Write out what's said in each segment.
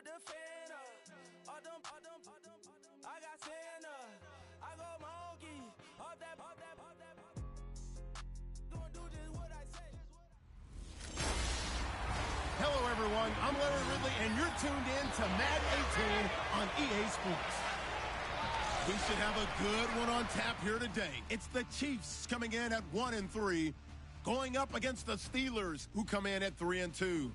with the FNIA. I got Santa. I go monkey. Off that. Do just what I say. Hello, everyone. I'm Larry Ridley, and you're tuned in to Madden 18 on EA Sports. We should have a good one on tap here today. It's the Chiefs coming in at 1-3, going up against the Steelers, who come in at 3-2.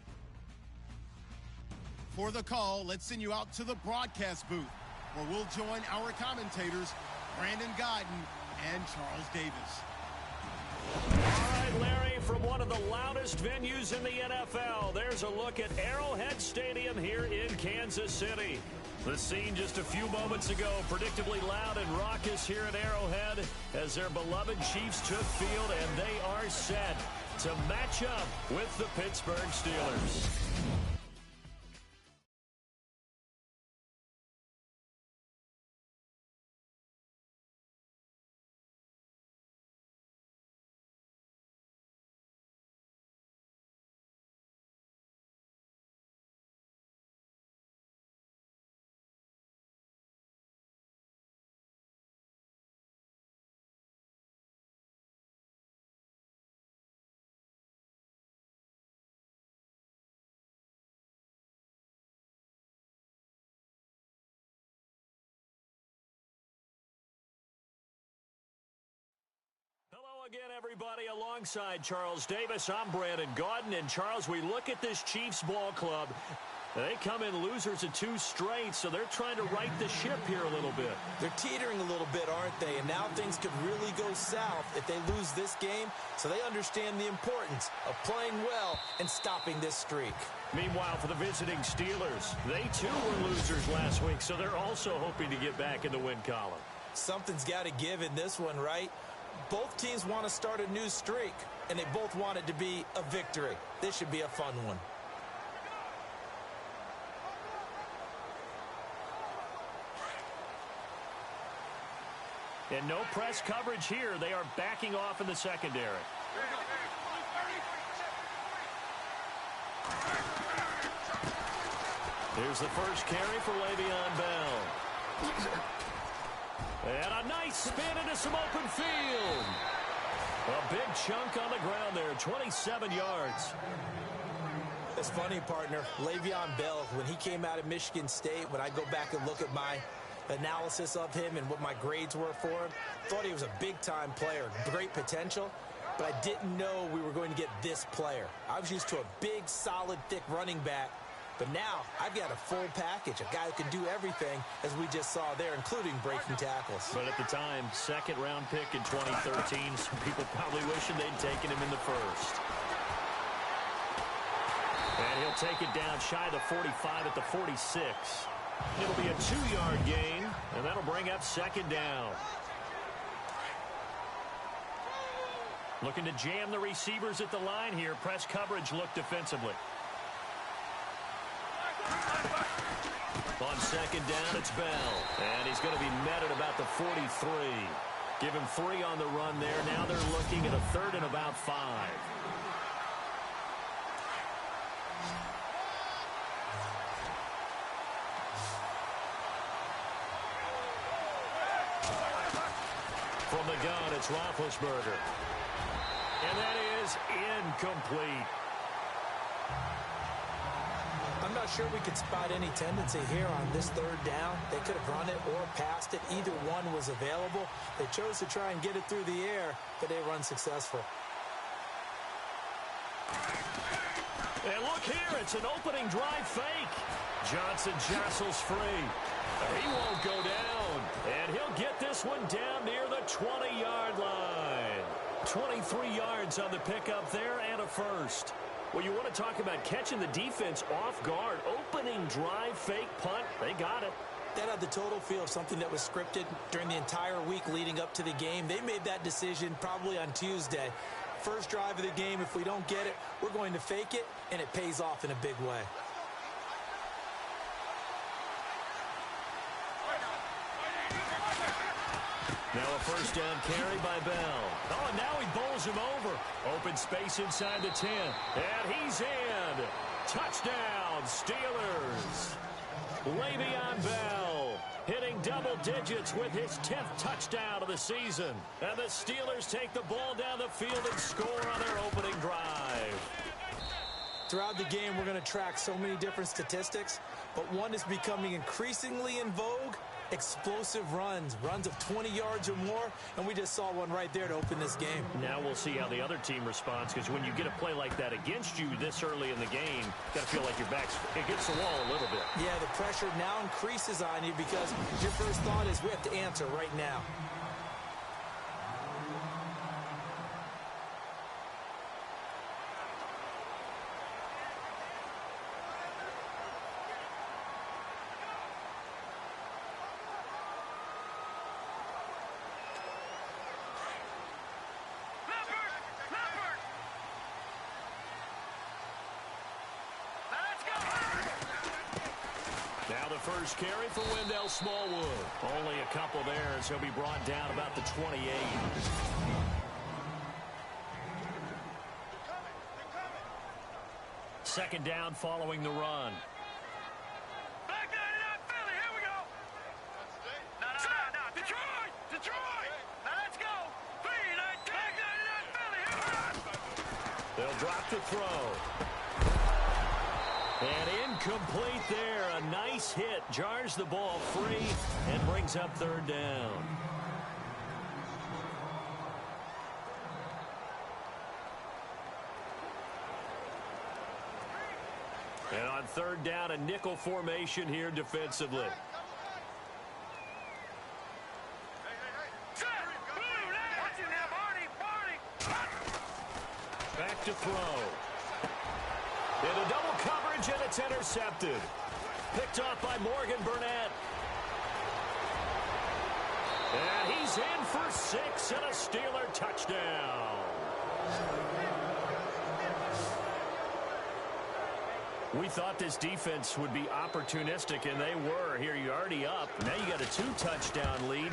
For the call, let's send you out to the broadcast booth, where we'll join our commentators, Brandon Godden and Charles Davis. All right, Larry, from one of the loudest venues in the NFL, there's a look at Arrowhead Stadium here in Kansas City. The scene just a few moments ago, predictably loud and raucous here at Arrowhead as their beloved Chiefs took field, and they are set to match up with the Pittsburgh Steelers. Hello again, everybody. Alongside Charles Davis, I'm Brandon Godden. And, Charles, we look at this Chiefs ball club. They come in losers of 2 straight, so they're trying to right the ship here a little bit. They're teetering a little bit, aren't they? And now things could really go south if they lose this game, so they understand the importance of playing well and stopping this streak. Meanwhile, for the visiting Steelers, they too were losers last week, so they're also hoping to get back in the win column. Something's got to give in this one, right? Both teams want to start a new streak, and they both want it to be a victory. This should be a fun one. And no press coverage here. They are backing off in the secondary. Here's the first carry for Le'Veon Bell. And a nice spin into some open field. A big chunk on the ground there, 27 yards. It's funny, partner. Le'Veon Bell, when he came out of Michigan State, when I go back and look at my analysis of him and what my grades were for him, thought he was a big-time player, great potential, but I didn't know we were going to get this player. I was used to a big, solid, thick running back, but now I've got a full package, a guy who can do everything, as we just saw there, including breaking tackles. But at the time, second-round pick in 2013, some people probably wishing they'd taken him in the first. And he'll take it down shy of the 45 at the 46. It'll be a 2-yard gain, and that'll bring up second down. Looking to jam the receivers at the line here. Press coverage look defensively. On second down, it's Bell. And he's going to be met at about the 43. Give him 3 on the run there. Now they're looking at a 3rd and about 5. From the gun, it's Roethlisberger. And that is incomplete. I'm not sure we could spot any tendency here on this 3rd down. They could have run it or passed it. Either one was available. They chose to try and get it through the air, but they were unsuccessful. And look here, it's an opening drive fake. Johnson jostles free. He won't go down, and he'll get this one down near the 20-yard line. 23 yards on the pickup there and a first. Well, you want to talk about catching the defense off guard. Opening drive, fake punt, they got it. That had the total feel of something that was scripted during the entire week leading up to the game. They made that decision probably on Tuesday. First drive of the game, if we don't get it, we're going to fake it, and it pays off in a big way. Now a first down carry by Bell. Oh, and now he bowls him over. Open space inside the 10. And he's in. Touchdown, Steelers. Le'Veon Bell hitting double digits with his 10th touchdown of the season. And the Steelers take the ball down the field and score on their opening drive. Throughout the game, we're going to track so many different statistics, but one is becoming increasingly in vogue: explosive runs of 20 yards or more, and we just saw one right there to open this game. Now we'll see how the other team responds, because when you get a play like that against you this early in the game, you got to feel like your back's against the wall a little bit. Yeah, the pressure now increases on you because your first thought is we have to answer right now. Now the first carry for Wendell Smallwood. Only a couple there as he'll be brought down about the 28. Second down following the run. Back 99 Philly, here we go. No, Detroit! Now let's go. Back 99 Philly, here we go. They'll drop the throw. And incomplete there. A nice hit. Jars the ball free and brings up third down. And on third down, a nickel formation here defensively. Back to throw. Into double coverage, and it's intercepted. Picked off by Morgan Burnett. And he's in for 6 and a Steeler touchdown. We thought this defense would be opportunistic, and they were. Here, you're already up. Now you got a 2-touchdown lead.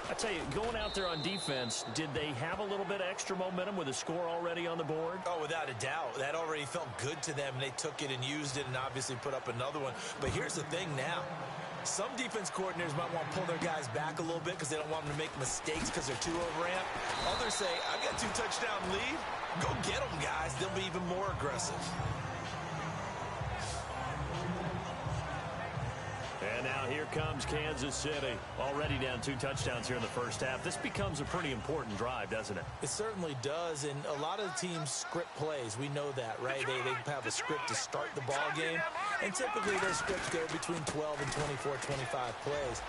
I tell you, going out there on defense, did they have a little bit of extra momentum with a score already on the board? Oh, without a doubt. That already felt good to them. They took it and used it and obviously put up another one. But here's the thing now. Some defense coordinators might want to pull their guys back a little bit because they don't want them to make mistakes because they're too overramped. Others say, I've got a 2-touchdown lead. Go get them, guys. They'll be even more aggressive. And now here comes Kansas City. Already down 2 touchdowns here in the first half. This becomes a pretty important drive, doesn't it? It certainly does, and a lot of the teams script plays. We know that, right? They have a script to start the ball game, and typically those scripts go between 12 and 24, 25 plays.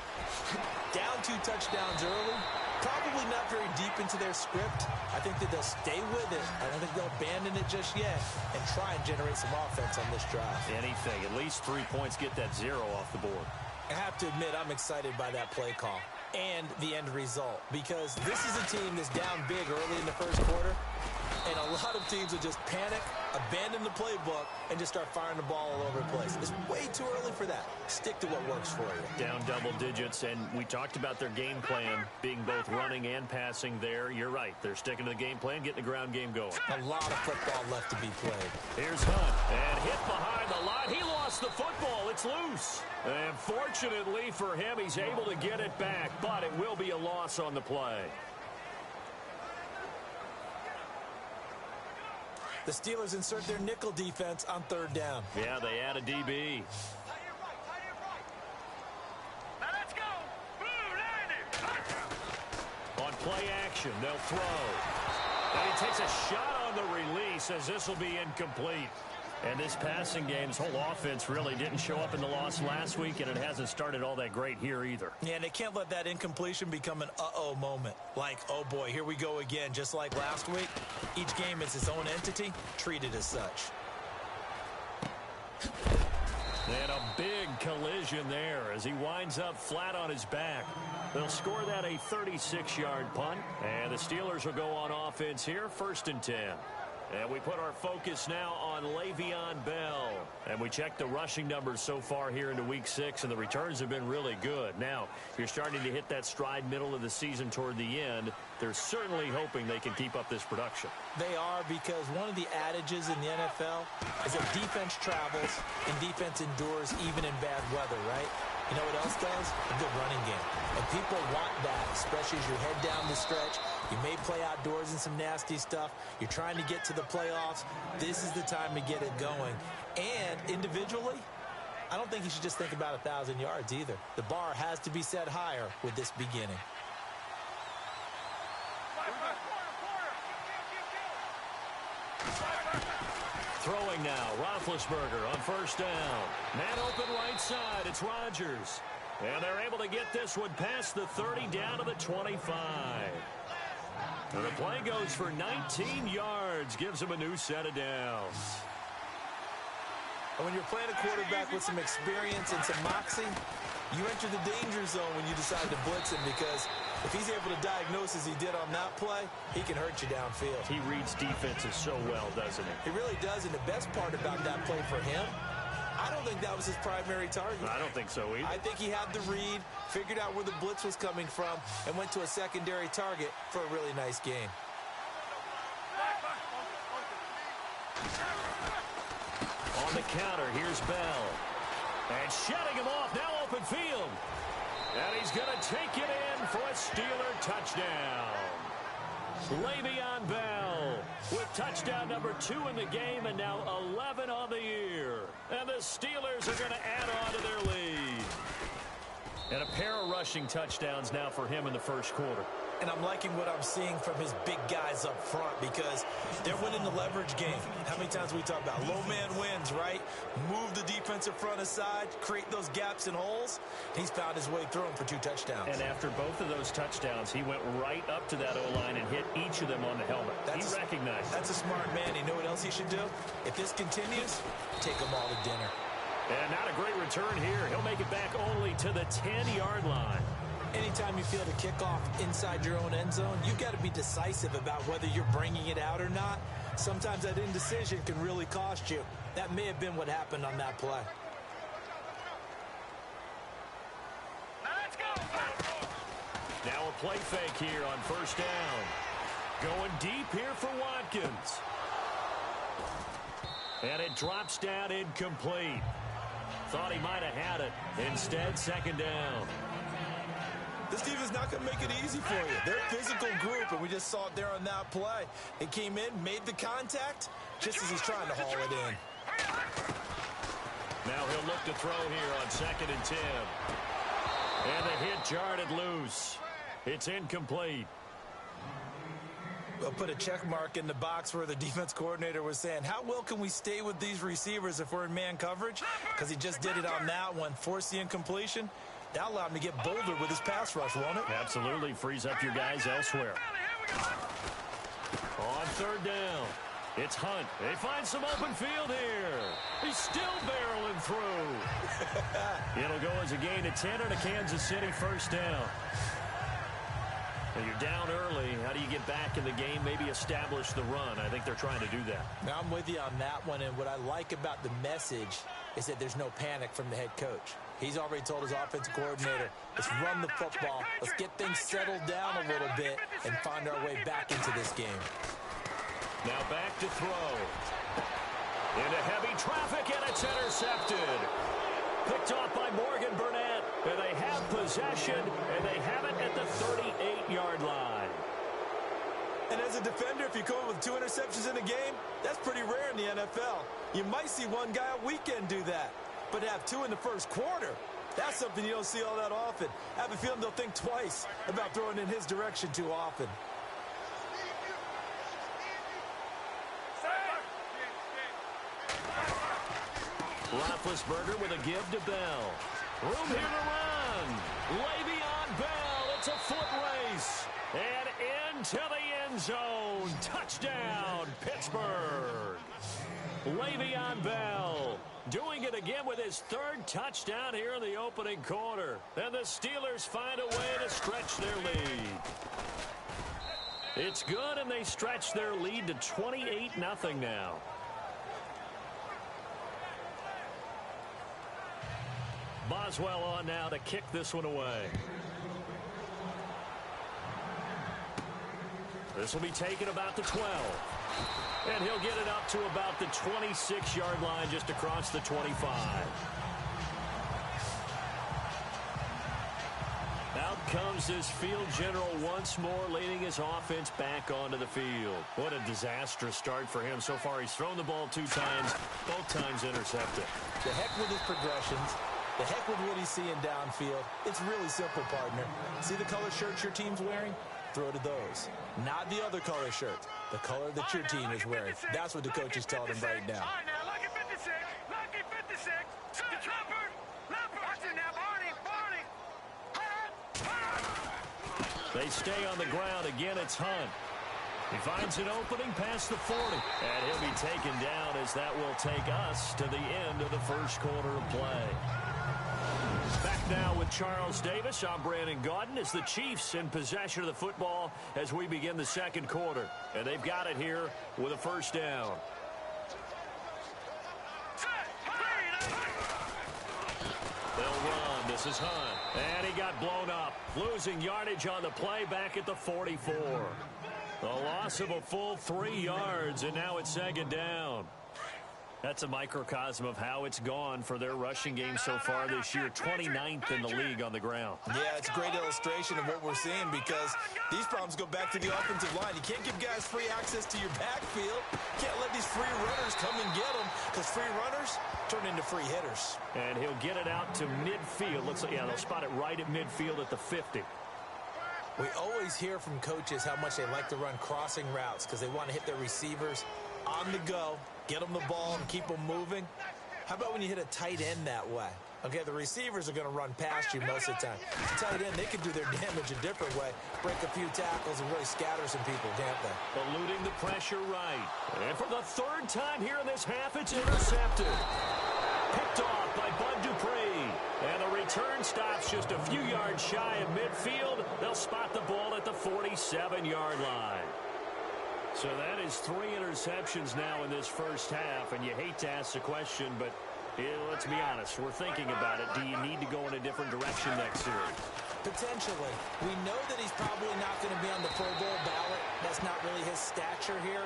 Down 2 touchdowns early, probably not very deep into their script. I think that they'll stay with it. I don't think they'll abandon it just yet and try and generate some offense on this drive. Anything. At least 3 points, get that 0 off the board. I have to admit, I'm excited by that play call and the end result, because this is a team that's down big early in the first quarter, and a lot of teams will just panic, abandon the playbook, and just start firing the ball all over the place. It's way too early for that. Stick to what works for you. Down double digits, and we talked about their game plan being both running and passing there. You're right. They're sticking to the game plan, getting the ground game going. A lot of football left to be played. Here's Hunt, and hit behind the line. He lost the football. It's loose. And fortunately for him, he's able to get it back, but it will be a loss on the play. The Steelers insert their nickel defense on third down. Yeah, they add a DB. Now let's go. Blue 90. On play action, they'll throw. And he takes a shot on the release as this will be incomplete. And this passing game, this whole offense really didn't show up in the loss last week, and it hasn't started all that great here either. Yeah, and they can't let that incompletion become an uh-oh moment. Like, oh boy, here we go again, just like last week. Each game is its own entity, treated as such. And a big collision there as he winds up flat on his back. They'll score that a 36-yard punt, and the Steelers will go on offense here, 1st and 10. And we put our focus now on Le'Veon Bell. And we check the rushing numbers so far here into Week 6, and the returns have been really good. Now, you're starting to hit that stride middle of the season toward the end. They're certainly hoping they can keep up this production. They are, because one of the adages in the NFL is that defense travels and defense endures even in bad weather, right? You know what else does? A good running game. And people want that, especially as you head down the stretch. You may play outdoors in some nasty stuff. You're trying to get to the playoffs. This is the time to get it going. And individually, I don't think you should just think about 1,000 yards either. The bar has to be set higher with this beginning. Throwing now, Roethlisberger on first down. Man open right side, it's Rodgers. And they're able to get this one past the 30 down to the 25. And the play goes for 19 yards, gives him a new set of downs. And when you're playing a quarterback with some experience and some moxie, you enter the danger zone when you decide to blitz him, because if he's able to diagnose as he did on that play, he can hurt you downfield. He reads defenses so well, doesn't he? He really does, and the best part about that play for him, I don't think that was his primary target. I don't think so either. I think he had the read, figured out where the blitz was coming from, and went to a secondary target for a really nice gain. On the counter, here's Bell. And shutting him off, now open field. And he's going to take it in for a Steeler touchdown. Le'Veon Bell with touchdown number 2 in the game, and now 11 on the year. And the Steelers are going to add on to their lead. And a pair of rushing touchdowns now for him in the first quarter. And I'm liking what I'm seeing from his big guys up front, because they're winning the leverage game. How many times we talk about low man wins, right? Move the defensive front aside, create those gaps and holes. He's found his way through them for 2 touchdowns. And after both of those touchdowns, he went right up to that O-line and hit each of them on the helmet. He recognized it. That's a smart man. You know what else he should do? If this continues, take them all to dinner. And not a great return here. He'll make it back only to the 10-yard line. Anytime you feel the kickoff inside your own end zone, you've got to be decisive about whether you're bringing it out or not. Sometimes that indecision can really cost you. That may have been what happened on that play. Let's go. Now a play fake here on first down. Going deep here for Watkins. And it drops down incomplete. Thought he might have had it. Instead, second down. This team is not going to make it easy for you. They're a physical group, and we just saw it there on that play. It came in, made the contact, just as he's trying to haul it in. Now he'll look to throw here on 2nd and 10. And the hit jarred it loose. It's incomplete. We'll put a check mark in the box where the defense coordinator was saying, how well can we stay with these receivers if we're in man coverage? Because he just did it on that one, forced the incompletion. That allowed him to get bolder with his pass rush, won't it? Absolutely. Frees up your guys elsewhere. On 3rd down, it's Hunt. They find some open field here. He's still barreling through. It'll go as a gain of 10 and a Kansas City first down. And you're down early. How do you get back in the game? Maybe establish the run. I think they're trying to do that. Now, I'm with you on that one, and what I like about the message is that there's no panic from the head coach. He's already told his offensive coordinator, let's run the football, let's get things settled down a little bit and find our way back into this game. Now back to throw. Into heavy traffic, and it's intercepted. Picked off by Morgan Burnett. And they have possession, and they have it at the 38-yard line. And as a defender, if you come up with 2 interceptions in a game, that's pretty rare in the NFL. You might see one guy a weekend do that. But to have 2 in the first quarter, that's something you don't see all that often. I have a feeling they'll think twice about throwing in his direction too often. Roethlisberger with a give to Bell. Room here to run. Le'Veon Bell. It's a foot race. And into the end zone. Touchdown, Pittsburgh. Le'Veon Bell doing it again with his 3rd touchdown here in the opening quarter. And the Steelers find a way to stretch their lead. It's good, and they stretch their lead to 28-0 now. Boswell on now to kick this one away. This will be taken about the 12. And he'll get it up to about the 26-yard line just across the 25. Out comes this field general once more, leading his offense back onto the field. What a disastrous start for him. So far, he's thrown the ball 2 times, both times intercepted. The heck with his progressions. The heck with what he's seeing downfield. It's really simple, partner. See the color shirts your team's wearing? Throw to those. Not the other color shirts. The color that your team is wearing. That's what the coach is telling him right now. All right, now, lucky 56. Lucky 56. Watch it now, Barney. They stay on the ground. Again, it's Hunt. He finds an opening past the 40. And he'll be taken down as that will take us to the end of the first quarter of play. Back now with Charles Davis. I'm Brandon Gaudin as the Chiefs in possession of the football as we begin the second quarter. And they've got it here with a first down. They'll run. This is Hunt. And he got blown up. Losing yardage on the play back at the 44. A loss of a full 3 yards, and now it's second down. That's a microcosm of how it's gone for their rushing game so far this year. 29th in the league on the ground. Yeah, it's a great illustration of what we're seeing because these problems go back to the offensive line. You can't give guys free access to your backfield. You can't let these free runners come and get them because free runners turn into free hitters. And he'll get it out to midfield. Looks like, yeah, they'll spot it right at midfield at the 50. We always hear from coaches how much they like to run crossing routes because they want to hit their receivers on the go, get them the ball, and keep them moving. How about when you hit a tight end that way? Okay, the receivers are going to run past you most of the time. The tight end, they can do their damage a different way, break a few tackles and really scatter some people, can't they? Eluding the pressure right. And for the 3rd time here in this half, it's intercepted. Picked off by Bud Dupree. And the return stops just a few yards shy of midfield. They'll spot the ball at the 47-yard line. So that is 3 interceptions now in this first half. And you hate to ask the question, but let's be honest. We're thinking about it. Do you need to go in a different direction next series? Potentially. We know that he's probably not going to be on the Pro Bowl ballot. That's not really his stature here.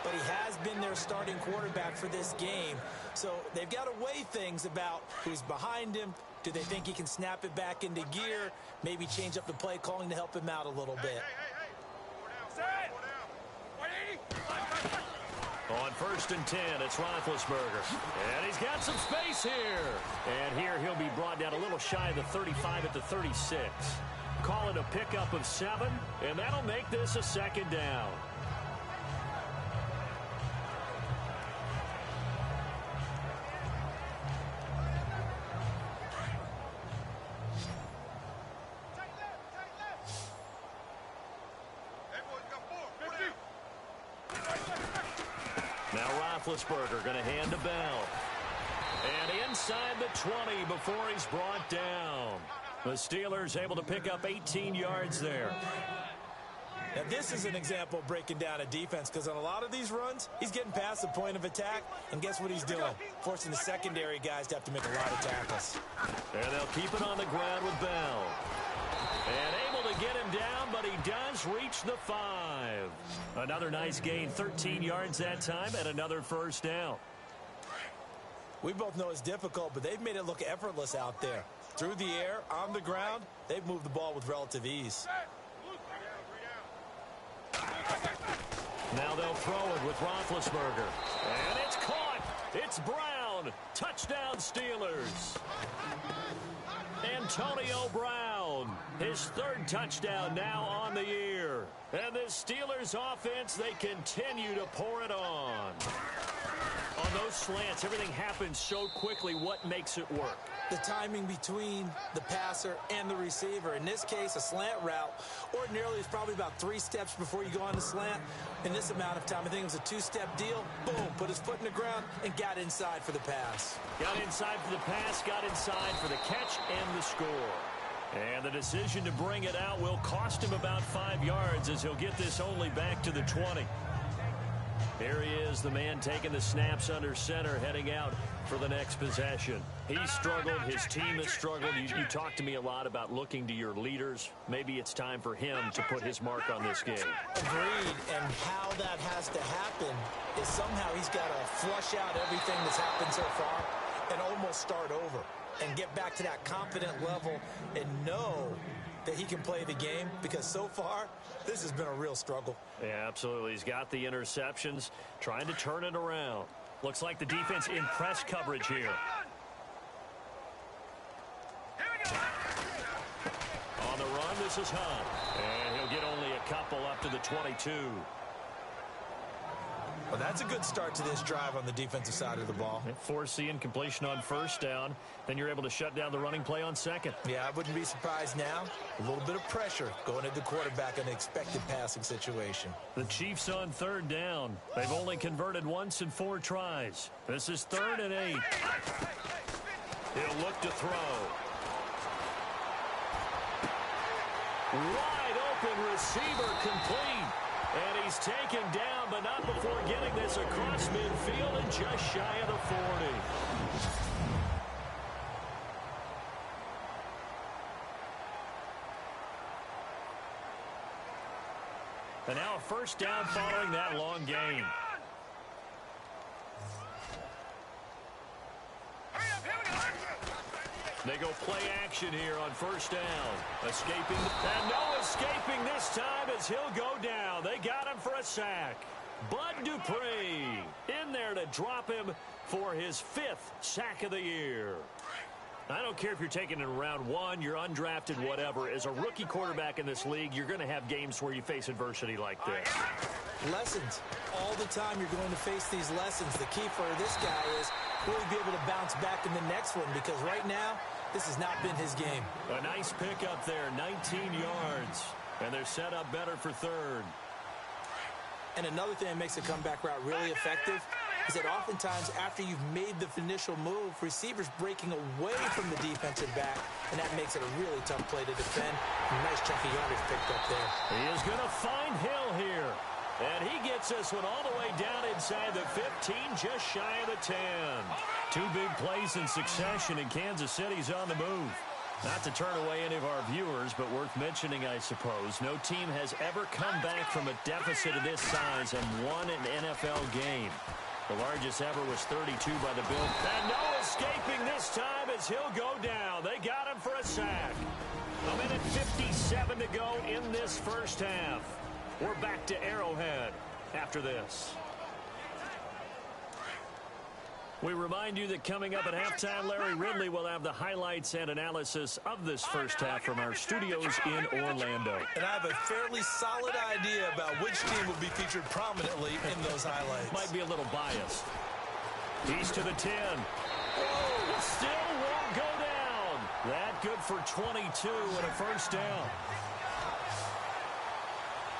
But he has been their starting quarterback for this game. So they've got to weigh things about who's behind him. Do they think he can snap it back into gear? Maybe change up the play calling to help him out a little bit. On 1st and 10, it's Roethlisberger. And he's got some space here. And here he'll be brought down a little shy of the 35 at the 36. Call it a pickup of 7, and that'll make this a second down. Now Roethlisberger going to hand to Bell. And inside the 20 before he's brought down. The Steelers able to pick up 18 yards there. Now this is an example of breaking down a defense because on a lot of these runs, he's getting past the point of attack. And guess what he's doing? Forcing the secondary guys to have to make a lot of tackles. And they'll keep it on the ground with Bell. And able to get him down, but he does reach the 5. Another nice gain, 13 yards that time, and another first down. We both know it's difficult, but they've made it look effortless out there. Through the air, on the ground, they've moved the ball with relative ease. Now they'll throw it with Roethlisberger. And it's caught. It's Brown. Touchdown, Steelers. Antonio Brown, his 3rd touchdown now on the year. And the Steelers offense, they continue to pour it on. On those slants, everything happens so quickly. What makes it work? The timing between the passer and the receiver. In this case, a slant route ordinarily is probably about 3 steps before you go on the slant. In this amount of time, I think it was a 2-step deal. Boom, put his foot in the ground and got inside for the pass. Got inside for the pass, got inside for the catch and the score. And the decision to bring it out will cost him about 5 yards as he'll get this only back to the 20. Here he is, the man taking the snaps under center, heading out for the next possession. He's struggled. His team has struggled. You talked to me a lot about looking to your leaders. Maybe it's time for him to put his mark on this game. Agreed. And how that has to happen is somehow he's got to flush out everything that's happened so far and almost start over and get back to that confident level and know that he can play the game, because so far this has been a real struggle. Yeah, absolutely. He's got the interceptions, trying to turn it around. Looks like the defense in press coverage here. On the run, this is Hunt. And he'll get only a couple up to the 22. Well, that's a good start to this drive on the defensive side of the ball. Forcing incompletion on first down. Then you're able to shut down the running play on second. Yeah, I wouldn't be surprised now. A little bit of pressure going into the quarterback in an expected passing situation. The Chiefs on third down. They've only converted once in 4 tries. This is 3rd and 8. He'll look to throw. Wide open receiver, complete. And he's taken down, but not before getting this across midfield and just shy of the 40. And now a first down following that long gain. They go play action here on first down. Escaping, and no escaping this time as he'll go down. They got him for a sack. Bud Dupree in there to drop him for his 5th sack of the year. I don't care if you're taking it in round 1, you're undrafted, whatever. As a rookie quarterback in this league, you're going to have games where you face adversity like this. Lessons. All the time you're going to face these lessons. The key for this guy is will he be able to bounce back in the next one? Because right now, this has not been his game. A nice pickup there, 19 yards. And they're set up better for 3rd. And another thing that makes a comeback route really effective is that oftentimes after you've made the initial move, receivers breaking away from the defensive back, and that makes it a really tough play to defend. Nice chunk of yardage picked up there. He is going to find Hill here. And he gets this one all the way down inside the 15, just shy of the 10. 2 big plays in succession, and Kansas City's on the move. Not to turn away any of our viewers, but worth mentioning, I suppose, no team has ever come back from a deficit of this size and won an NFL game. The largest ever was 32 by the Bills. And no escaping this time as he'll go down. They got him for a sack. 1:57 to go in this first half. We're back to Arrowhead after this. We remind you that coming up at halftime, Larry Ridley will have the highlights and analysis of this first half from our studios in Orlando. And I have a fairly solid idea about which team will be featured prominently in those highlights. Might be a little biased. He's to the 10. Whoa, still won't go down. That good for 22 and a first down.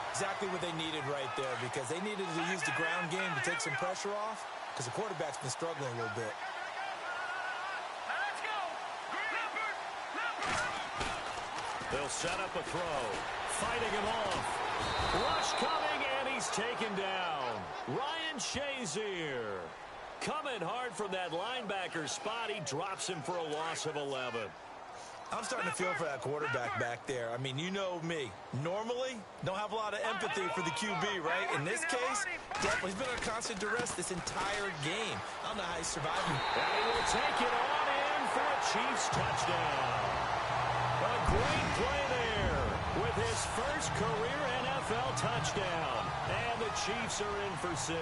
Exactly what they needed right there, because they needed to use the ground game to take some pressure off, because the quarterback's been struggling a little bit. Let's go. They'll set up a throw. Fighting him off. Rush coming, and he's taken down. Ryan Shazier coming hard from that linebacker spot. He drops him for a loss of 11. I'm starting to feel for that quarterback back there. I mean, you know me. Normally, don't have a lot of empathy for the QB, right? In this case, definitely he's been under constant duress this entire game. I don't know how he's surviving. And he will take it on in for a Chiefs touchdown. A great play there with his first career NFL touchdown. And the Chiefs are in for 6.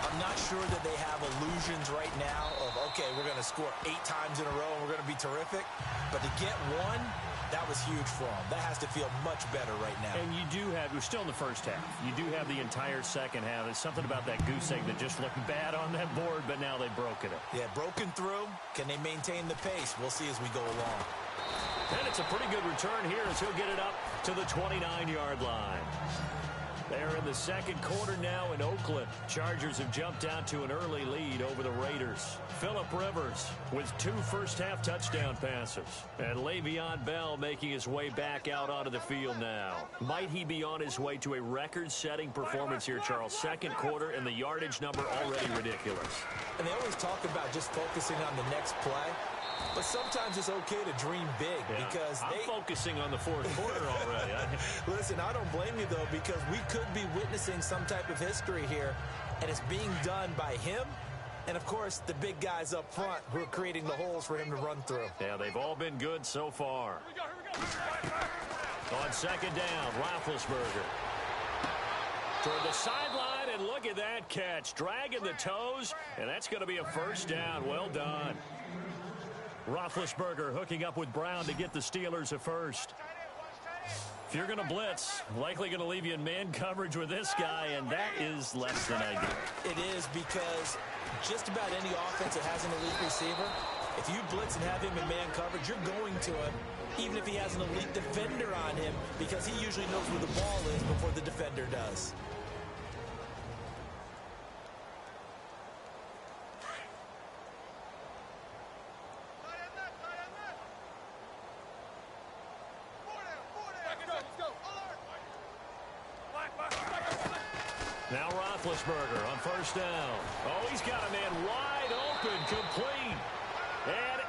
I'm not sure that they have illusions right now of, okay, we're going to score 8 times in a row and we're going to be terrific. But to get one, that was huge for them. That has to feel much better right now. And you do have, we're still in the first half. You do have the entire second half. There's something about that goose egg that just looked bad on that board, but now they've broken it. Yeah, broken through. Can they maintain the pace? We'll see as we go along. And it's a pretty good return here as he'll get it up to the 29-yard line. They're in the second quarter now in Oakland. Chargers have jumped out to an early lead over the Raiders. Phillip Rivers with 2 first-half touchdown passes. And Le'Veon Bell making his way back out onto the field now. Might he be on his way to a record-setting performance here, Charles? Second quarter and the yardage number already ridiculous. And they always talk about just focusing on the next play. But sometimes it's okay to dream big because I'm focusing on the fourth quarter already. Listen, I don't blame you, though, because we could be witnessing some type of history here, and it's being done by him and, of course, the big guys up front who are creating the holes for him to run through. Yeah, they've all been good so far. On second down, Roethlisberger. Toward the sideline, and look at that catch. Dragging the toes, and that's going to be a first down. Well done. Roethlisberger hooking up with Brown to get the Steelers a first. If you're going to blitz, likely going to leave you in man coverage with this guy, and that is less than ideal. It is, because just about any offense that has an elite receiver, if you blitz and have him in man coverage, you're going to him, even if he has an elite defender on him, because he usually knows where the ball is before the defender does. Now Roethlisberger on first down. Oh, he's got a man wide open, complete. And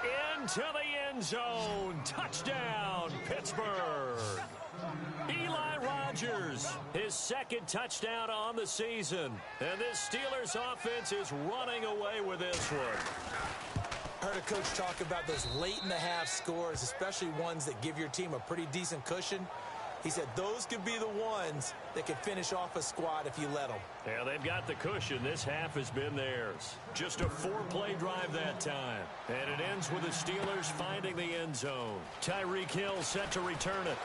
into the end zone. Touchdown, Pittsburgh. Eli Rogers, his second touchdown on the season. And this Steelers offense is running away with this one. Heard a coach talk about those late-in-the-half scores, especially ones that give your team a pretty decent cushion. He said those could be the ones that could finish off a squad if you let them. Yeah, they've got the cushion. This half has been theirs. Just a 4-play drive that time. And it ends with the Steelers finding the end zone. Tyreek Hill set to return it.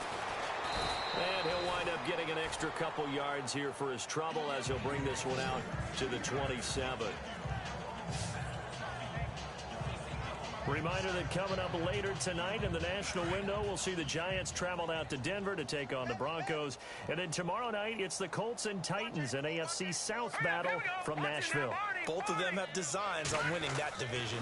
And he'll wind up getting an extra couple yards here for his trouble as he'll bring this one out to the 27. Reminder that coming up later tonight in the national window, we'll see the Giants travel out to Denver to take on the Broncos. And then tomorrow night, it's the Colts and Titans, an AFC South battle from Nashville. Both of them have designs on winning that division.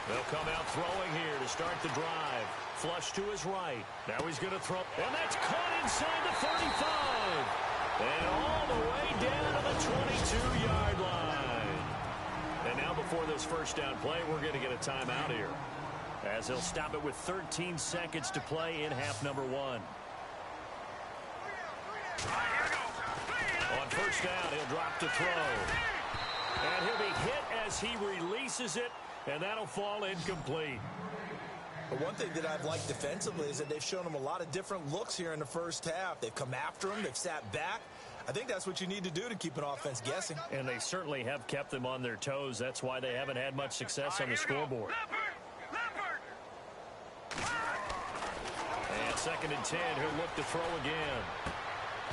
They'll come out throwing here to start the drive. Flush to his right. Now he's going to throw. And that's caught inside the 35. And all the way down to the 22-yard line. And now before this first down play, we're going to get a timeout here, as they'll stop it with 13 seconds to play in half number 1. On first down, he'll drop to throw. And he'll be hit as he releases it, and that'll fall incomplete. But one thing that I've liked defensively is that they've shown him a lot of different looks here in the first half. They've come after him. They've sat back. I think that's what you need to do to keep an offense guessing. And they certainly have kept them on their toes. That's why they haven't had much success on the scoreboard. And second and 10, he'll look to throw again.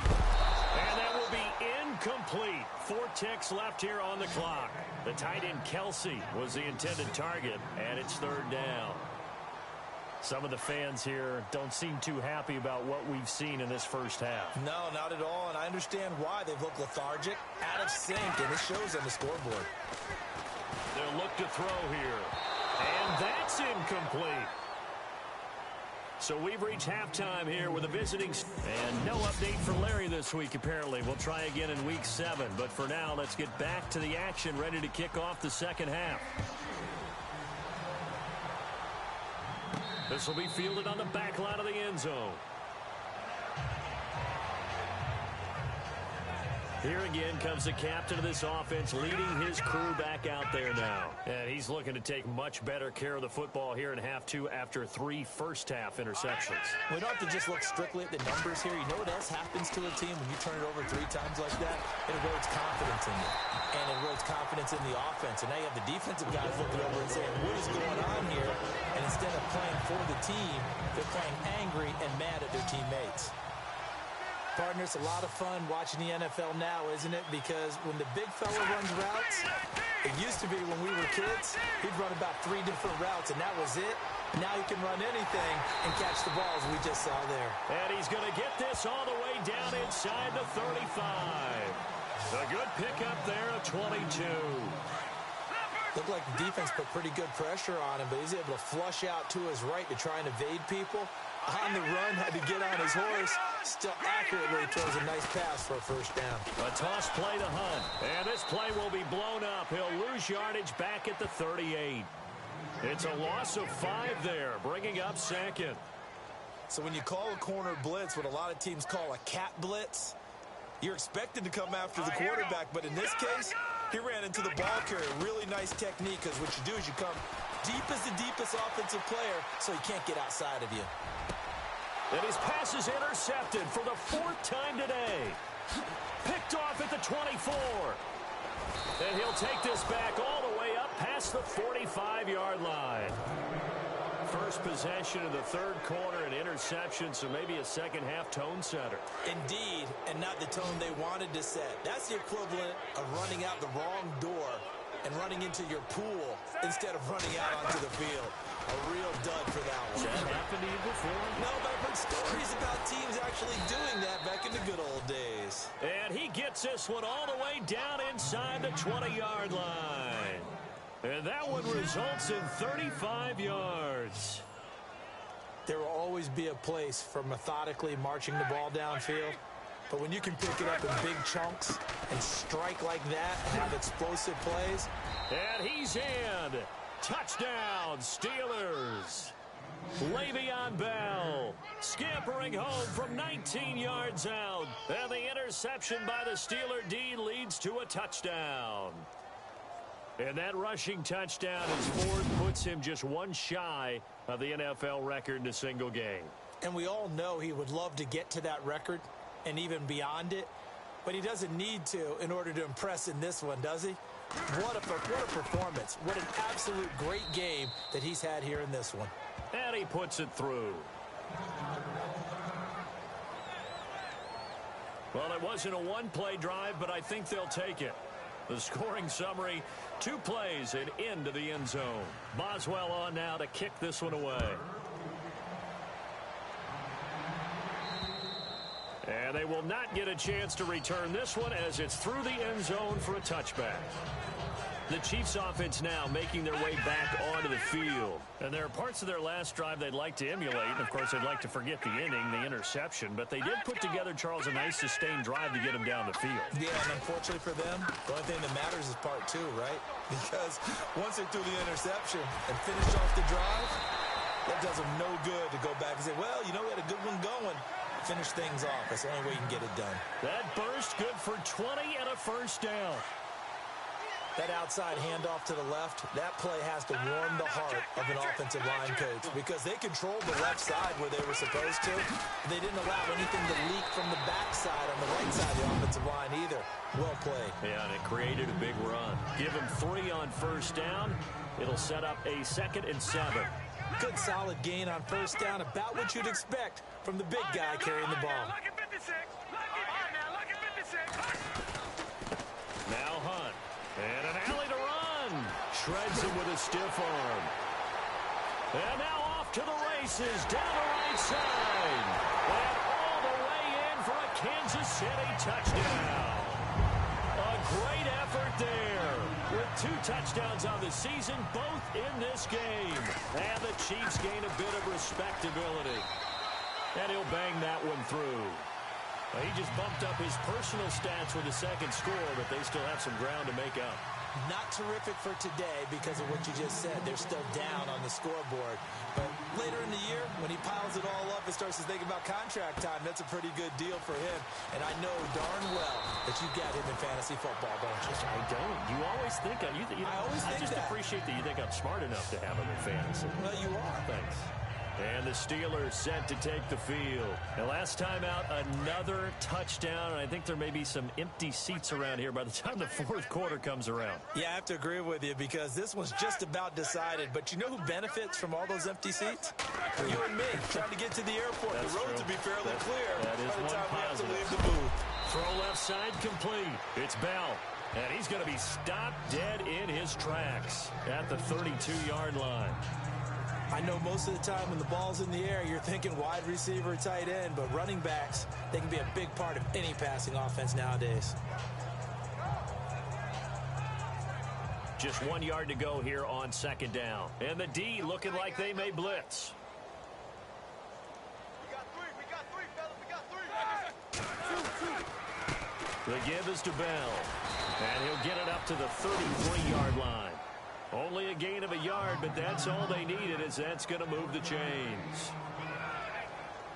And that will be incomplete. 4 ticks left here on the clock. The tight end Kelsey was the intended target, and it's third down. Some of the fans here don't seem too happy about what we've seen in this first half. No, not at all, and I understand why. They've looked lethargic, out of sync, and it shows on the scoreboard. They'll look to throw here, and that's incomplete. So we've reached halftime here with a visiting. And no update for Larry this week, apparently. We'll try again in week 7, but for now, let's get back to the action, ready to kick off the second half. This will be fielded on the back line of the end zone. Here again comes the captain of this offense, leading his crew back out there now. And he's looking to take much better care of the football here in half 2 after 3 first-half interceptions. We don't have to just look strictly at the numbers here. You know what else happens to a team when you turn it over 3 times like that? It erodes confidence in you. And it erodes confidence in the offense. And now you have the defensive guys looking over and saying, what is going on here? And instead of playing for the team, they're playing angry and mad at their teammates. Partner, it's a lot of fun watching the NFL now, isn't it? Because when the big fella runs routes, it used to be when we were kids, he'd run about 3 different routes, and that was it. Now he can run anything and catch the balls we just saw there. And he's going to get this all the way down inside the 35. A good pickup there of 22. Looked like the defense put pretty good pressure on him, but he's able to flush out to his right to try and evade people. On the run, had to get on his horse. Still accurately throws a nice pass for a first down. A toss play to Hunt. And this play will be blown up. He'll lose yardage back at the 38. It's a loss of 5 there, bringing up second. So when you call a corner blitz, what a lot of teams call a cat blitz, you're expected to come after the quarterback, but in this case, he ran into the ball carrier. Really nice technique, because what you do is you come deep as the deepest offensive player, so he can't get outside of you. And his pass is intercepted for the 4th time today. Picked off at the 24. And he'll take this back all the way up past the 45-yard line. First possession of the 3rd quarter, an interception, so maybe a second-half tone setter. Indeed, and not the tone they wanted to set. That's the equivalent of running out the wrong door and running into your pool instead of running out onto the field. A real dud for that one. Has that happened to you before? No, but I've heard stories about teams actually doing that back in the good old days. And he gets this one all the way down inside the 20-yard line. And that one results in 35 yards. There will always be a place for methodically marching the ball downfield. But when you can pick it up in big chunks and strike like that and have explosive plays. And he's in. Touchdown, Steelers. Le'Veon Bell scampering home from 19 yards out. And the interception by the Steeler D leads to a touchdown. And that rushing touchdown, his 4th, puts him just 1 shy of the NFL record in a single game. And we all know he would love to get to that record and even beyond it. But he doesn't need to in order to impress in this one, does he? What a performance. What an absolute great game that he's had here in this one. And he puts it through. Well, it wasn't a 1-play drive, but I think they'll take it. The scoring summary, 2 plays and into the end zone. Boswell on now to kick this one away. And they will not get a chance to return this one as it's through the end zone for a touchback. The Chiefs offense now making their way back onto the field. And there are parts of their last drive they'd like to emulate. And, of course, they'd like to forget the inning, the interception. But they did put together, Charles, a nice sustained drive to get them down the field. Yeah, and unfortunately for them, the only thing that matters is part 2, right? Because once they threw the interception and finished off the drive, that does them no good to go back and say, well, you know, we had a good one going. Finish things off. That's the only way you can get it done. That burst good for 20 and a first down. That outside handoff to the left, that play has to warm the heart of an offensive line coach because they controlled the left side where they were supposed to. They didn't allow anything to leak from the backside on the right side of the offensive line either. Well played. Yeah, and it created a big run. Give him 3 on first down. It'll set up a 2nd and 7. Good solid gain on first down, about what you'd expect from the big guy carrying the ball. Now Hunt. And an alley to run. Shreds him with a stiff arm. And now off to the races down the right side. And all the way in for a Kansas City touchdown. A great effort there. With 2 touchdowns on the season, both in this game. And the Chiefs gain a bit of respectability. And he'll bang that one through. Well, he just bumped up his personal stats with a 2nd score, but they still have some ground to make up. Not terrific for today because of what you just said. They're still down on the scoreboard. But later in the year, when he piles it all up and starts to think about contract time, that's a pretty good deal for him. And I know darn well that you got him in fantasy football, don't you? I don't. You always think I always think I just that. appreciate that you think I'm smart enough to have him in fantasy. Well, you are. Thanks. And the Steelers set to take the field. And last time out, another touchdown. And I think there may be some empty seats around here by the time the fourth quarter comes around. Yeah, I have to agree with you because this one's just about decided. But you know who benefits from all those empty seats? You and me, trying to get to the airport. That's the roads true. will be fairly clear that is by the time we have to positive. leave the booth. Throw left side complete. It's Bell. And he's going to be stopped dead in his tracks at the 32-yard line. I know most of the time when the ball's in the air, you're thinking wide receiver, tight end, but running backs, they can be a big part of any passing offense nowadays. Just 1 yard to go here on second down. And the D looking like they may blitz. We got three, fellas. We got three. The give is to Bell. And he'll get it up to the 33-yard line. Only a gain of a yard, but that's all they needed, as that's going to move the chains.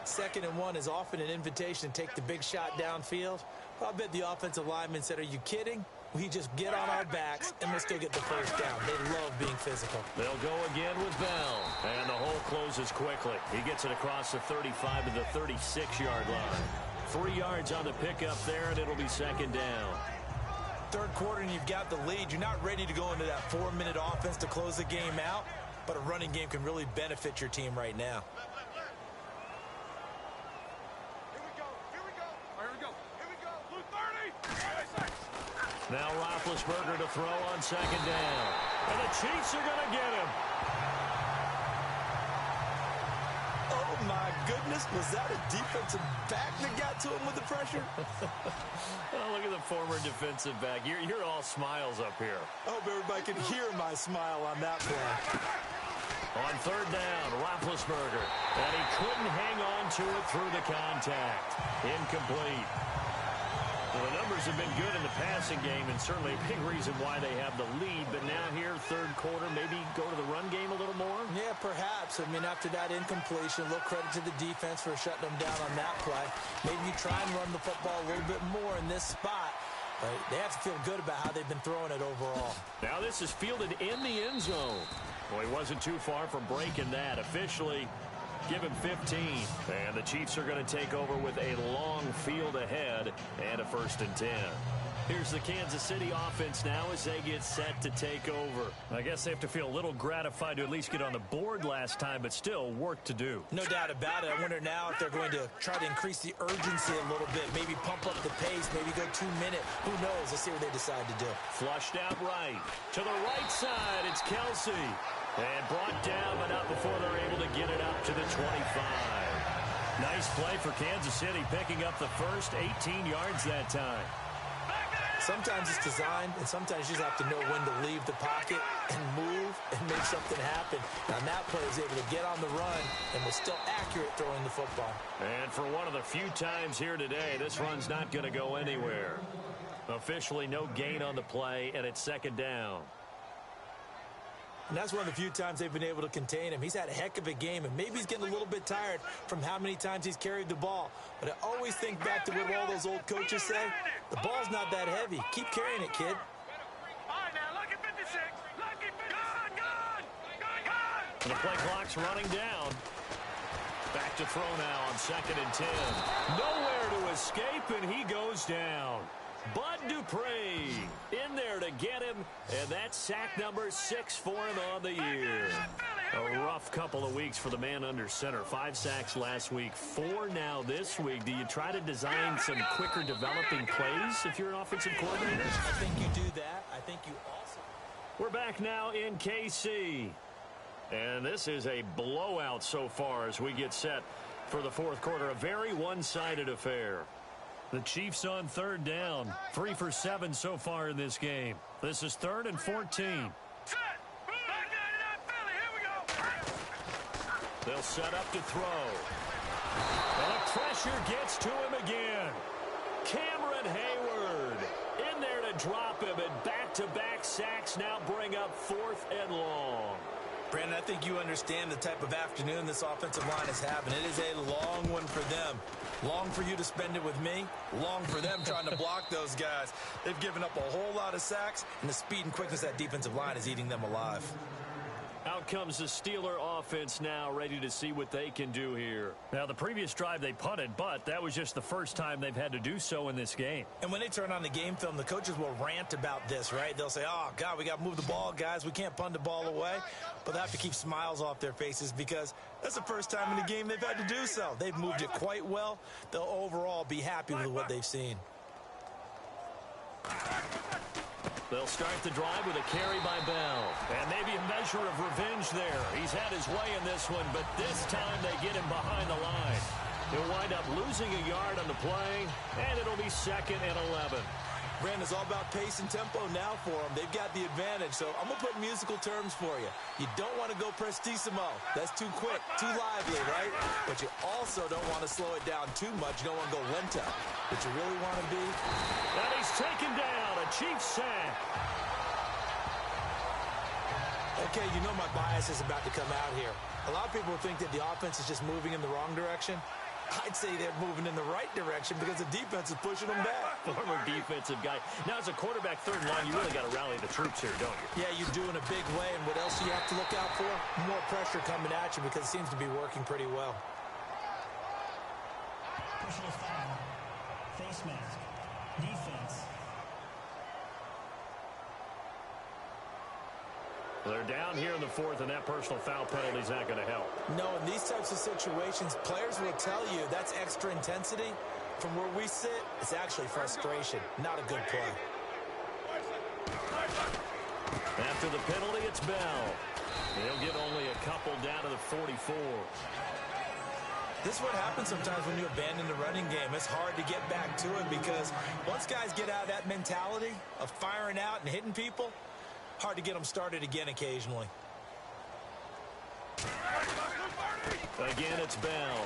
2nd and 1 is often an invitation to take the big shot downfield. I bet the offensive lineman said, are you kidding? We just get on our backs, and we'll still get the first down. They love being physical. They'll go again with Bell. And the hole closes quickly. He gets it across the 35 to the 36-yard line. 3 yards on the pickup there, and it'll be second down. Third quarter and you've got the lead. You're not ready to go into that 4-minute offense to close the game out, but a running game can really benefit your team right now. Here we go. All right, here we go. Blue 30. Now Roethlisberger to throw on second down. And the Chiefs are going to get him. Oh, my goodness. Was that a defensive back that got to him with the pressure? Oh, look at the former defensive back. You're all smiles up here. I hope everybody can hear my smile on that play. On third down, Roethlisberger. And he couldn't hang on to it through the contact. Incomplete. Well, the numbers have been good in the passing game, and certainly a big reason why they have the lead. But now here, third quarter, maybe go to the run game a little more? Yeah, perhaps. I mean, after that incompletion, a little credit to the defense for shutting them down on that play. Maybe you try and run the football a little bit more in this spot. But they have to feel good about how they've been throwing it overall. Now this is fielded in the end zone. Well, he wasn't too far from breaking that. Officially, give him 15. And the Chiefs are going to take over with a long field ahead and a 1st and 10. Here's the Kansas City offense now as they get set to take over. I guess they have to feel a little gratified to at least get on the board last time, but still work to do. No doubt about it. I wonder now if they're going to try to increase the urgency a little bit, maybe pump up the pace, maybe go 2-minute. Who knows? Let's see what they decide to do. Flushed out right. To the right side, it's Kelsey. And brought down, but not before they're able to get it up to the 25. Nice play for Kansas City, picking up the first 18 yards that time. Sometimes it's designed, and sometimes you just have to know when to leave the pocket and move and make something happen. Now, that player is able to get on the run and was still accurate throwing the football. And for one of the few times here today, this run's not going to go anywhere. Officially no gain on the play, and it's second down. And that's one of the few times they've been able to contain him. He's had a heck of a game, and maybe he's getting a little bit tired from how many times he's carried the ball. But I always think back to what all those old coaches say. The ball's not that heavy. Keep carrying it, kid. All right, now, lucky 56. Lucky 56. Gone. And the play clock's running down. Back to throw now on 2nd and 10. Nowhere to escape, and he goes down. Bud Dupree in there to get him, and that's sack number 6 for him on the year. A rough couple of weeks for the man under center. 5 sacks last week, 4 now this week. Do you try to design some quicker developing plays if you're an offensive coordinator? I think you do that. I think you also... We're back now in KC. And this is a blowout so far as we get set for the fourth quarter. A very one-sided affair. The Chiefs on third down. 3 for 7 so far in this game. This is 3rd and 14. Set. Back 99 Philly. Here we go. They'll set up to throw. And the pressure gets to him again. Cameron Hayward in there to drop him, and back-to-back sacks now bring up 4th and long. Brandon, I think you understand the type of afternoon this offensive line is having. It is a long one for them. Long for you to spend it with me. Long for them trying to block those guys. They've given up a whole lot of sacks, and the speed and quickness of that defensive line is eating them alive. Out Out comes the Steeler offense now, ready to see what they can do here. Now, the previous drive they punted, but that was just the first time they've had to do so in this game. And when they turn on the game film, the coaches will rant about this, right? They'll say, oh, God, we got to move the ball, guys. We can't punt the ball away. But they have to keep smiles off their faces because that's the first time in the game they've had to do so. They've moved it quite well. They'll overall be happy with what they've seen. They'll start the drive with a carry by Bell. And maybe a measure of revenge there. He's had his way in this one, but this time they get him behind the line. He'll wind up losing a yard on the play, and it'll be 2nd and 11. Brandon, it's all about pace and tempo now for them. They've got the advantage, so I'm going to put musical terms for you. You don't want to go prestissimo. That's too quick, too lively, right? But you also don't want to slow it down too much. You don't want to go lento. But you really want to be... And he's taken down, a Chiefs sack. Okay, you know my bias is about to come out here. A lot of people think that the offense is just moving in the wrong direction. I'd say they're moving in the right direction because the defense is pushing them back. Former defensive guy. Now, as a quarterback, third and long, you really got to rally the troops here, don't you? Yeah, you do in a big way. And what else do you have to look out for? More pressure coming at you because it seems to be working pretty well. Personal foul. Face mask. Defense. They're down here in the 4th, and that personal foul penalty is not going to help. No, in these types of situations, players will tell you that's extra intensity. From where we sit, it's actually frustration, not a good play. After the penalty, it's Bell. He'll get only a couple down to the 44. This is what happens sometimes when you abandon the running game. It's hard to get back to it because once guys get out of that mentality of firing out and hitting people, hard to get them started again occasionally. Again, it's Bell.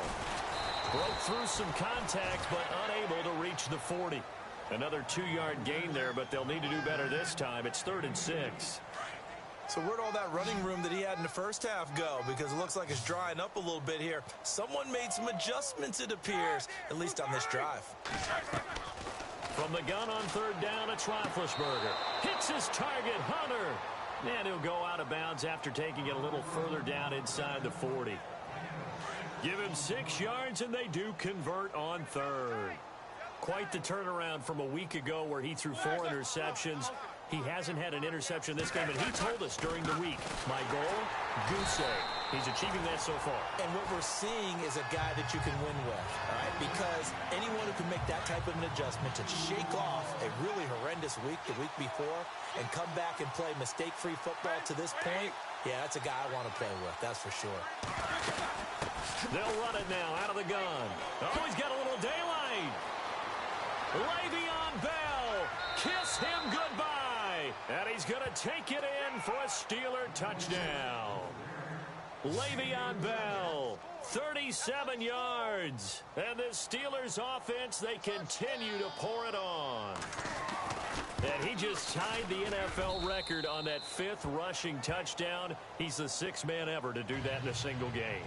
Broke through some contact, but unable to reach the 40. Another 2-yard gain there, but they'll need to do better this time. It's 3rd and 6. So where'd all that running room that he had in the first half go? Because it looks like it's drying up a little bit here. Someone made some adjustments, it appears, at least on this drive. From the gun on 3rd down, it's Roethlisberger. Hits his target, Hunter. And he'll go out of bounds after taking it a little further down inside the 40. Give him 6 yards, and they do convert on 3rd. Quite the turnaround from a week ago where he threw 4 interceptions. He hasn't had an interception this game, and he told us during the week, my goal, goose egg. He's achieving that so far. And what we're seeing is a guy that you can win with, all right? Because anyone who can make that type of an adjustment to shake off a really horrendous week the week before and come back and play mistake-free football to this point, yeah, that's a guy I want to play with, that's for sure. They'll run it now out of the gun. Oh, he's got a little daylight. Le'Veon Bell, kiss him goodbye. And he's going to take it in for a Steeler touchdown. Le'Veon Bell, 37 yards. And the Steelers offense, they continue to pour it on. And he just tied the NFL record on that 5th rushing touchdown. He's the 6th man ever to do that in a single game.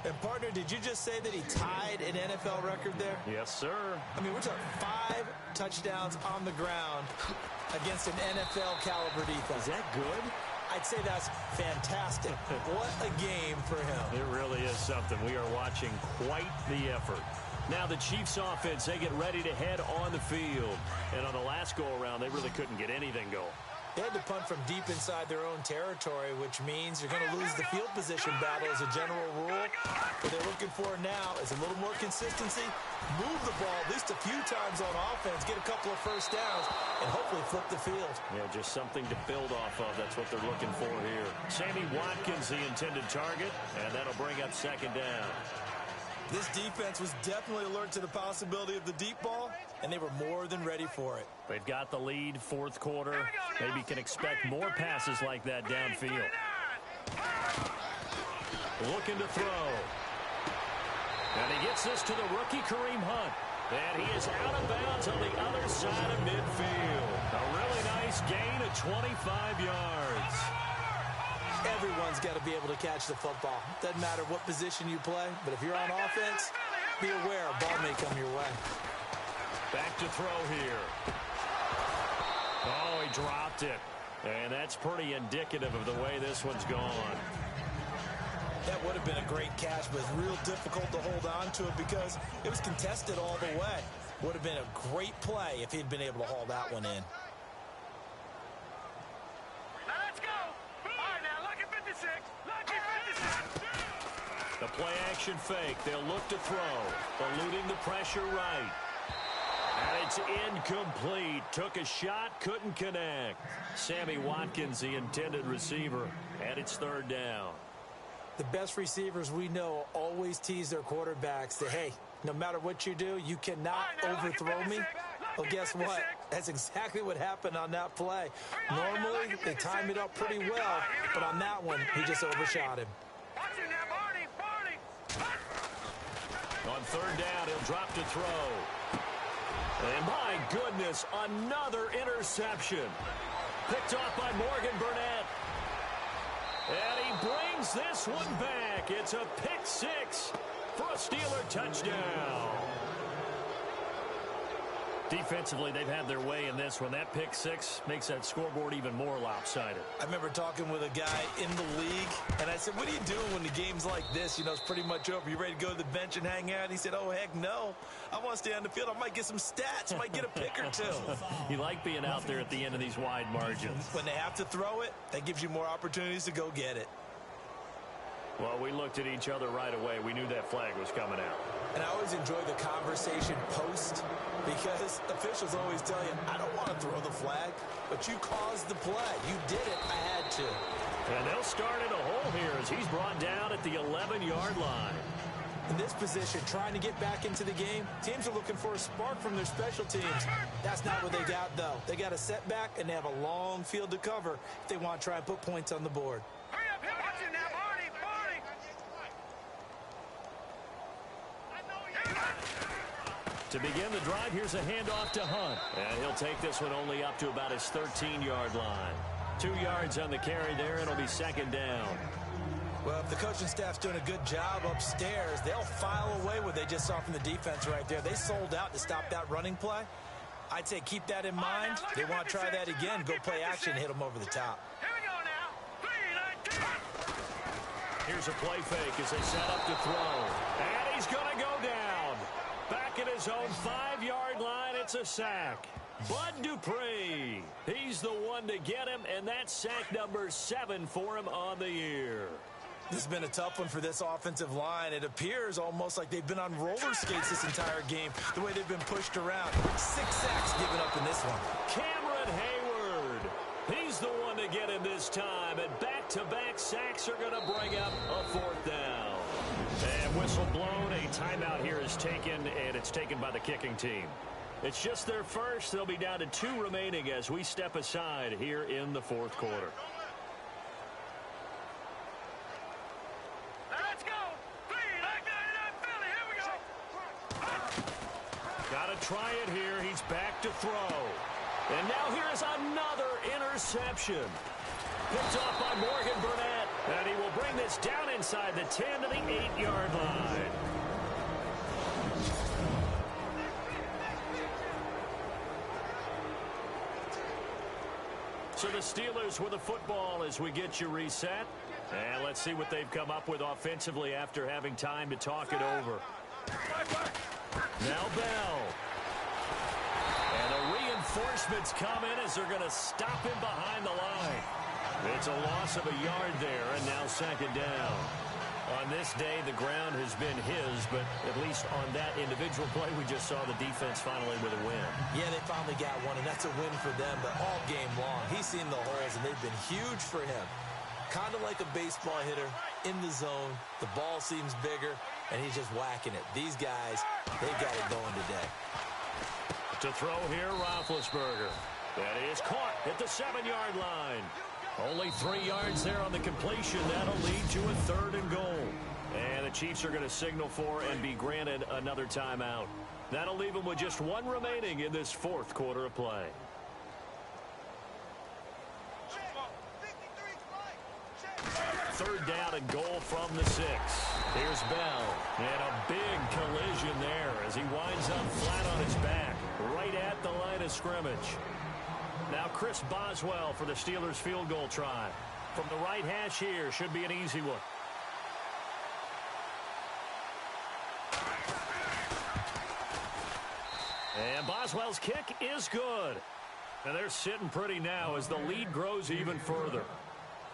And, partner, did you just say that he tied an NFL record there? Yes, sir. I mean, we're talking 5 touchdowns on the ground against an NFL-caliber defense. Is that good? I'd say that's fantastic. What a game for him. It really is something. We are watching quite the effort. Now the Chiefs offense, they get ready to head on the field. And on the last go-around, they really couldn't get anything going. They had to punt from deep inside their own territory, which means you're going to lose the field position battle as a general rule. What they're looking for now is a little more consistency, move the ball at least a few times on offense, get a couple of first downs, and hopefully flip the field. Yeah, just something to build off of. That's what they're looking for here. Sammy Watkins, the intended target, and that'll bring up 2nd down. This defense was definitely alert to the possibility of the deep ball, and they were more than ready for it. They've got the lead, 4th quarter. Maybe can expect more passes like that downfield. Looking to throw. And he gets this to the rookie, Kareem Hunt. And he is out of bounds on the other side of midfield. A really nice gain of 25 yards. Everyone's got to be able to catch the football. Doesn't matter what position you play, but if you're on offense, be aware a ball may come your way. Back to throw here. Oh, he dropped it. And that's pretty indicative of the way this one's gone. That would have been a great catch, but it's real difficult to hold on to it because it was contested all the way. Would have been a great play if he'd been able to haul that one in. Now let's go. All right, now look at 56. Look at 56. The play action fake. They'll look to throw. Eluding the pressure right. And it's incomplete. Took a shot, couldn't connect. Sammy Watkins, the intended receiver, and it's third down. The best receivers we know always tease their quarterbacks that, hey, no matter what you do, you cannot overthrow me. Well, guess what? That's exactly what happened on that play. Normally, they time it up pretty well, but on that one, he just overshot him. On third down, he'll drop to throw. And my goodness, another interception. Picked off by Morgan Burnett. And he brings this one back. It's a pick six for a Steeler touchdown. Defensively, they've had their way in this one. That pick six makes that scoreboard even more lopsided. I remember talking with a guy in the league, and I said, what are you doing when the game's like this? You know, it's pretty much over. You ready to go to the bench and hang out? He said, oh, heck no. I want to stay on the field. I might get some stats. I might get a pick or two. You like being out there at the end of these wide margins. When they have to throw it, that gives you more opportunities to go get it. Well, we looked at each other right away. We knew that flag was coming out. And I always enjoy the conversation post because officials always tell you, I don't want to throw the flag, but you caused the play. You did it. I had to. And they'll start in a hole here as he's brought down at the 11-yard line. In this position, trying to get back into the game, teams are looking for a spark from their special teams. That's not what they got, though. They got a setback, and they have a long field to cover if they want to try and put points on the board. Hurry up, watch it now, Barney. To begin the drive, here's a handoff to Hunt. And he'll take this one only up to about his 13-yard line. 2 yards on the carry there. It'll be second down. Well, if the coaching staff's doing a good job upstairs, they'll file away what they just saw from the defense right there. They sold out to stop that running play. I'd say keep that in mind. They want to try that again. Go play action, hit them over the top. Here we go now. 3, 19. Here's a play fake as they set up to throw. And he's going to go down. Back at his own 5-yard line, it's a sack. Bud Dupree, he's the one to get him, and that's sack number 7 for him on the year. This has been a tough one for this offensive line. It appears almost like they've been on roller skates this entire game, the way they've been pushed around. 6 sacks given up in this one. Cameron Hayward, he's the one to get him this time, and back-to-back sacks are going to bring up a 4th down. And whistle blown, a timeout here is taken, and it's taken by the kicking team. It's just their first. They'll be down to 2 remaining as we step aside here in the 4th quarter. Now let's go. 3, 19, Philly. Here we go. Got to try it here. He's back to throw. And now here's another interception. Picked off by Morgan Burnett. And he will bring this down inside the 10 to the 8-yard line. So the Steelers with the football as we get you reset. And let's see what they've come up with offensively after having time to talk it over. Now Bell. And the reinforcements come in as they're going to stop him behind the line. It's a loss of a yard there, and now second down. On this day, the ground has been his, but at least on that individual play, we just saw the defense finally with a win. Yeah, they finally got one, and that's a win for them, but all game long, he's seen the holes, and they've been huge for him. Kind of like a baseball hitter in the zone. The ball seems bigger, and he's just whacking it. These guys, they got it going today. To throw here, Roethlisberger. That is caught at the 7-yard line. Only 3 yards there on the completion. That'll lead to a 3rd and goal. And the Chiefs are going to signal for and be granted another timeout. That'll leave them with just 1 remaining in this 4th quarter of play. Third down and goal from the 6. Here's Bell. And a big collision there as he winds up flat on his back right at the line of scrimmage. Now Chris Boswell for the Steelers field goal try. From the right hash here, should be an easy one. And Boswell's kick is good. And they're sitting pretty now as the lead grows even further.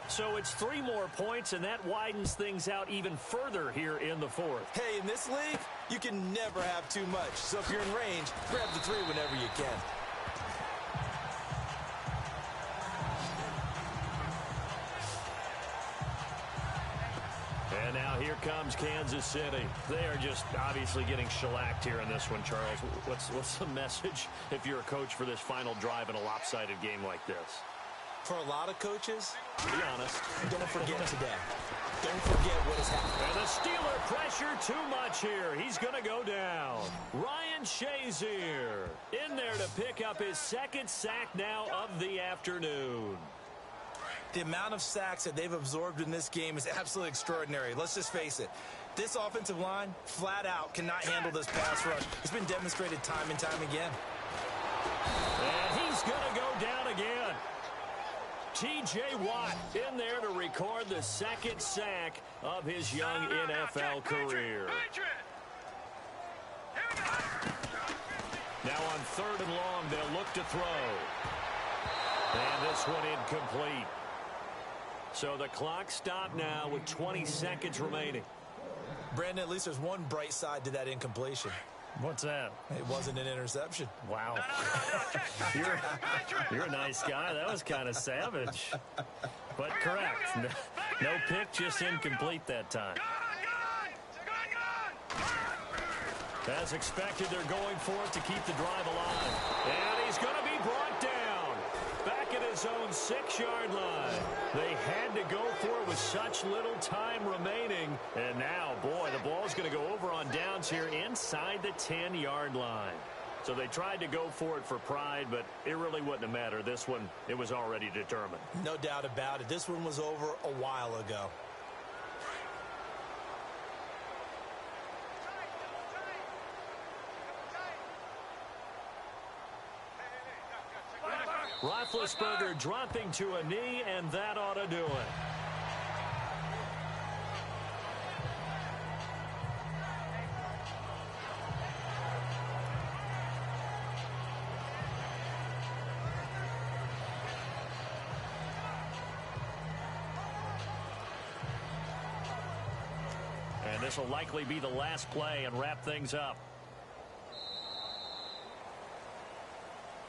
So it's 3 more points, and that widens things out even further here in the fourth. Hey, in this league, you can never have too much. So if you're in range, grab the 3 whenever you can. And now here comes Kansas City. They are just obviously getting shellacked here in this one, Charles. What's the message if you're a coach for this final drive in a lopsided game like this? For a lot of coaches, Be honest. don't forget today. Don't forget what has happened. And the Steeler pressure too much here. He's going to go down. Ryan Shazier in there to pick up his 2nd sack now of the afternoon. The amount of sacks that they've absorbed in this game is absolutely extraordinary. Let's just face it. This offensive line, flat out, cannot handle this pass rush. It's been demonstrated time and time again. And he's going to go down again. T.J. Watt in there to record the 2nd sack of his young NFL career. Now on 3rd and long, they'll look to throw. And this one incomplete. So the clock stopped now with 20 seconds remaining. Brandon, at least there's one bright side to that incompletion. What's that? It wasn't an interception. Wow. You're a nice guy. That was kind of savage. But correct. No pick, just incomplete that time. As expected, they're going for it to keep the drive alive. And he's going to be brought down. Back at his own 6-yard line. They had to go for it with such little time remaining. And now, boy, the ball's going to go over on downs here inside the 10-yard line. So they tried to go for it for pride, but it really wouldn't have mattered. This one, it was already determined. No doubt about it. This one was over a while ago. Roethlisberger dropping to a knee, and that ought to do it. And this will likely be the last play and wrap things up.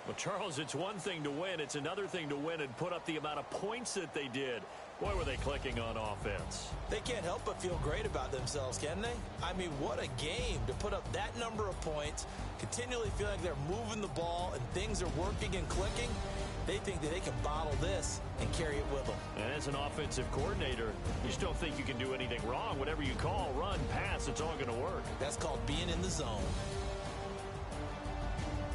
Well, Charles, it's one thing to win. It's another thing to win and put up the amount of points that they did. Boy, were they clicking on offense. They can't help but feel great about themselves, can they? I mean, what a game to put up that number of points, continually feeling like they're moving the ball and things are working and clicking. They think that they can bottle this and carry it with them. And as an offensive coordinator, you just don't think you can do anything wrong. Whatever you call, run, pass, it's all going to work. That's called being in the zone.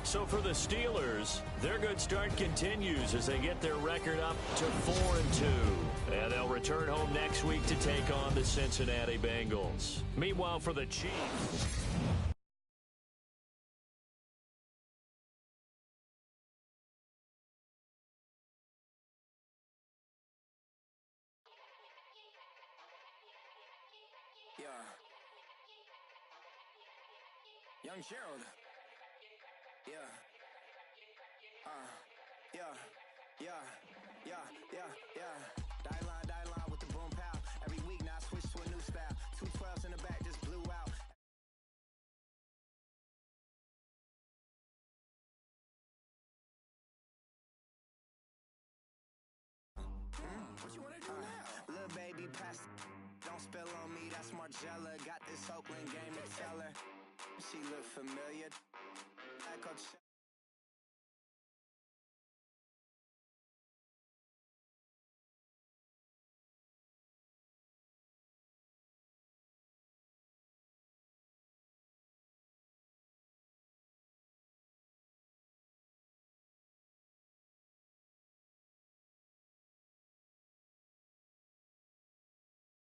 So for the Steelers, their good start continues as they get their record up to 4-2. And they'll return home next week to take on the Cincinnati Bengals. Meanwhile, for the Chiefs. Yeah. Young Gerald. Yeah. Die line with the boom pow. Every week now I switch to a new style. 212s in the back just blew out. What you wanna do now? Little baby pass. Don't spill on me, that's Margella. Got this Oakland game to tell her. She look familiar. Like